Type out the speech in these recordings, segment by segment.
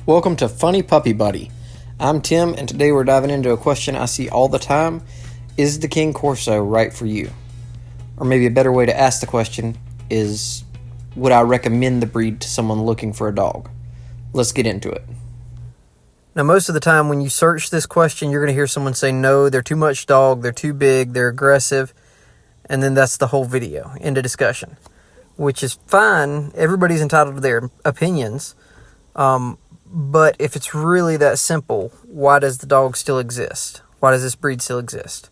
Welcome to Funny Puppy Buddy. I'm Tim, and today we're diving into a question I see all the time. Is the King Corso right for you? Or maybe a better way to ask the question is, would I recommend the breed to someone looking for a dog? Let's get into it. Now, most of the time when you search this question, you're going to hear someone say, no, they're too much dog, they're too big, they're aggressive, and then that's the whole video. End of discussion. Which is fine. Everybody's entitled to their opinions. But if it's really that simple, why does the dog still exist? Why does this breed still exist?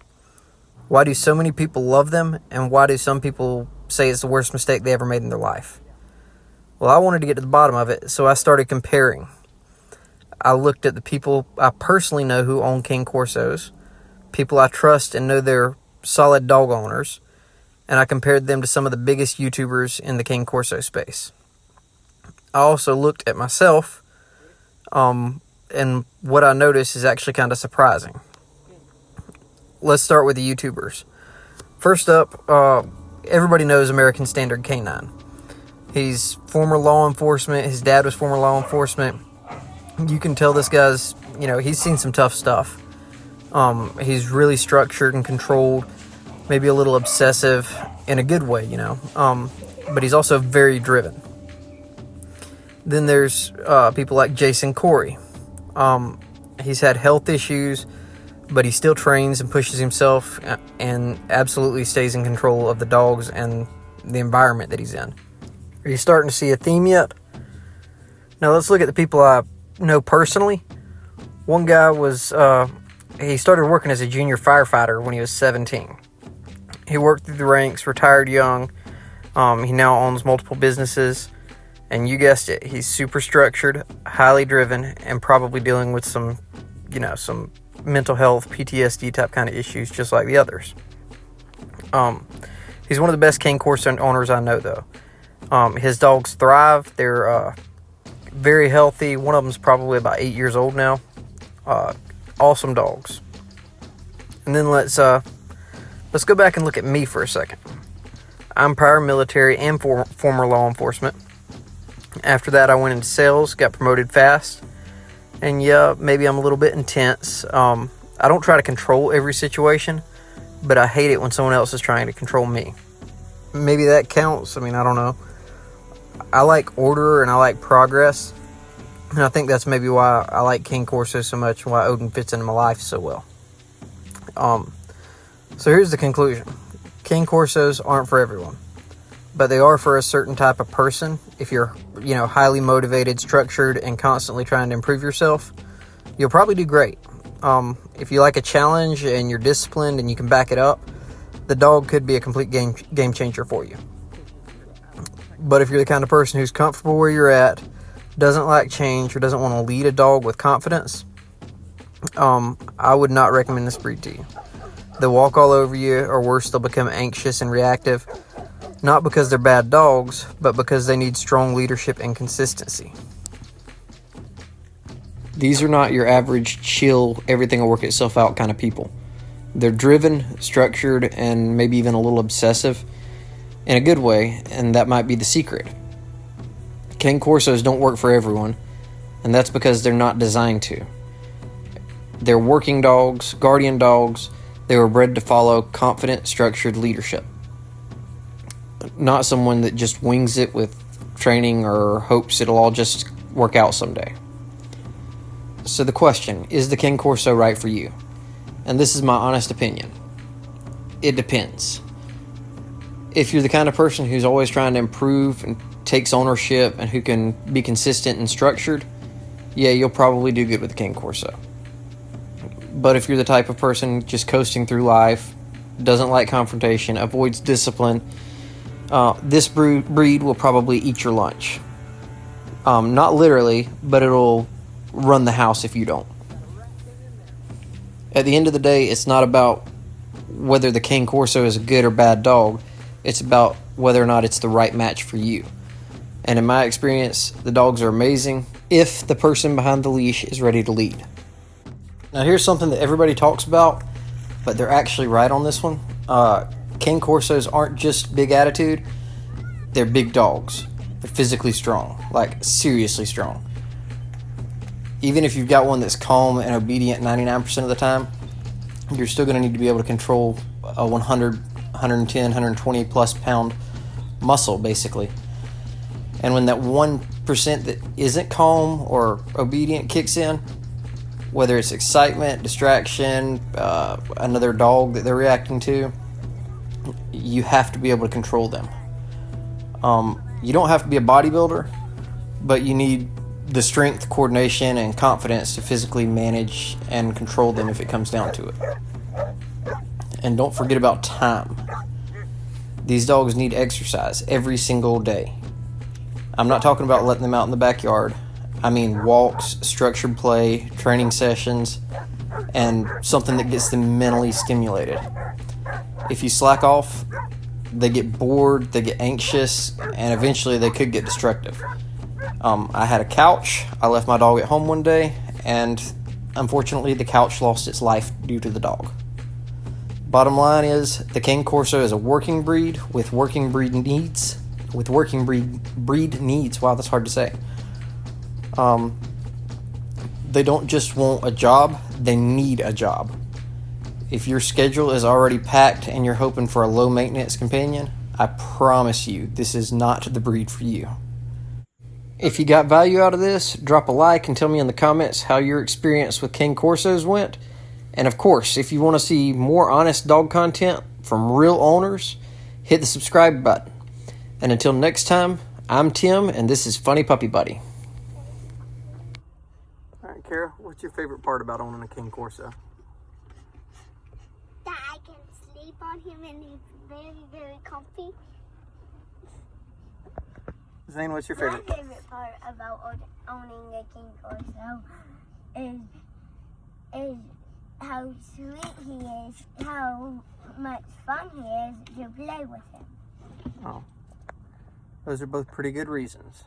Why do so many people love them, and why do some people say it's the worst mistake they ever made in their life? Well, I wanted to get to the bottom of it, so I started comparing. I looked at the people I personally know who own King Corsos, people I trust and know they're solid dog owners, and I compared them to some of the biggest YouTubers in the King Corso space. I also looked at myself, and what I noticed is actually kind of surprising. Let's start with the YouTubers. First up, everybody knows American Standard Canine. He's former law enforcement. His dad was former law enforcement. You can tell this guy's, he's seen some tough stuff. He's really structured and controlled, maybe a little obsessive in a good way, but he's also very driven. Then there's people like Jason Corey. He's had health issues, but he still trains and pushes himself and absolutely stays in control of the dogs and the environment that he's in. Are you starting to see a theme yet? Now let's look at the people I know personally. One guy he started working as a junior firefighter when he was 17. He worked through the ranks, retired young. He now owns multiple businesses. And you guessed it, he's super structured, highly driven, and probably dealing with some mental health, PTSD type kind of issues, just like the others. He's one of the best King Corso owners I know, though. His dogs thrive. They're very healthy. One of them's probably about 8 years old now. Awesome dogs. And then let's go back and look at me for a second. I'm prior military and former law enforcement. After that, I went into sales, got promoted fast, and yeah, maybe I'm a little bit intense. I don't try to control every situation, but I hate it when someone else is trying to control me. Maybe that counts. I don't know. I like order and I like progress, and I think that's maybe why I like King Corso so much and why Odin fits into my life so well. So here's the conclusion. King Corsos aren't for everyone, but they are for a certain type of person. If you're, highly motivated, structured, and constantly trying to improve yourself, you'll probably do great. If you like a challenge and you're disciplined and you can back it up, the dog could be a complete game changer for you. But if you're the kind of person who's comfortable where you're at, doesn't like change, or doesn't want to lead a dog with confidence, I would not recommend this breed to you. They'll walk all over you, or worse, they'll become anxious and reactive. Not because they're bad dogs, but because they need strong leadership and consistency. These are not your average chill, everything will work itself out kind of people. They're driven, structured, and maybe even a little obsessive in a good way, and that might be the secret. King Corsos don't work for everyone, and that's because they're not designed to. They're working dogs, guardian dogs. They were bred to follow confident, structured leadership. Not someone that just wings it with training or hopes it'll all just work out someday. So the question, is the King Corso right for you? And this is my honest opinion. It depends. If you're the kind of person who's always trying to improve and takes ownership and who can be consistent and structured, yeah, you'll probably do good with the King Corso. But if you're the type of person just coasting through life, doesn't like confrontation, avoids discipline, this breed will probably eat your lunch. Not literally, but it'll run the house if you don't. At the end of the day, it's not about whether the King Corso is a good or bad dog. It's about whether or not it's the right match for you. And in my experience, the dogs are amazing if the person behind the leash is ready to lead. Now here's something that everybody talks about, but they're actually right on this one. King Corsos aren't just big attitude, they're big dogs. They're physically strong, like seriously strong. even if you've got one that's calm and obedient 99% of the time, you're still going to need to be able to control a 100, 110, 120 plus pound muscle, basically. And when that 1% that isn't calm or obedient kicks in, whether it's excitement, distraction, another dog that they're reacting to, you have to be able to control them. You don't have to be a bodybuilder, but you need the strength, coordination, and confidence to physically manage and control them if it comes down to it. And don't forget about time. These dogs need exercise every single day. I'm not talking about letting them out in the backyard. I mean walks, structured play, training sessions, and something that gets them mentally stimulated. If you slack off, they get bored, they get anxious, and eventually they could get destructive. I had a couch. I left my dog at home one day, and unfortunately the couch lost its life due to the dog. Bottom line is, the Cane Corso is a working breed with working breed needs. Breed needs. Wow, that's hard to say. They don't just want a job, they need a job. If your schedule is already packed and you're hoping for a low maintenance companion, I promise you this is not the breed for you. If you got value out of this, drop a like and tell me in the comments how your experience with Cane Corsos went. And of course, if you want to see more honest dog content from real owners, hit the subscribe button. And until next time, I'm Tim, and this is Funny Puppy Buddy. All right, Kara, what's your favorite part about owning a Cane Corso? That I can sleep on him and he's very, very comfy. Zane, what's your favorite? My favorite part about owning a Cane Corso is how sweet he is, how much fun he is to play with him. Oh, those are both pretty good reasons.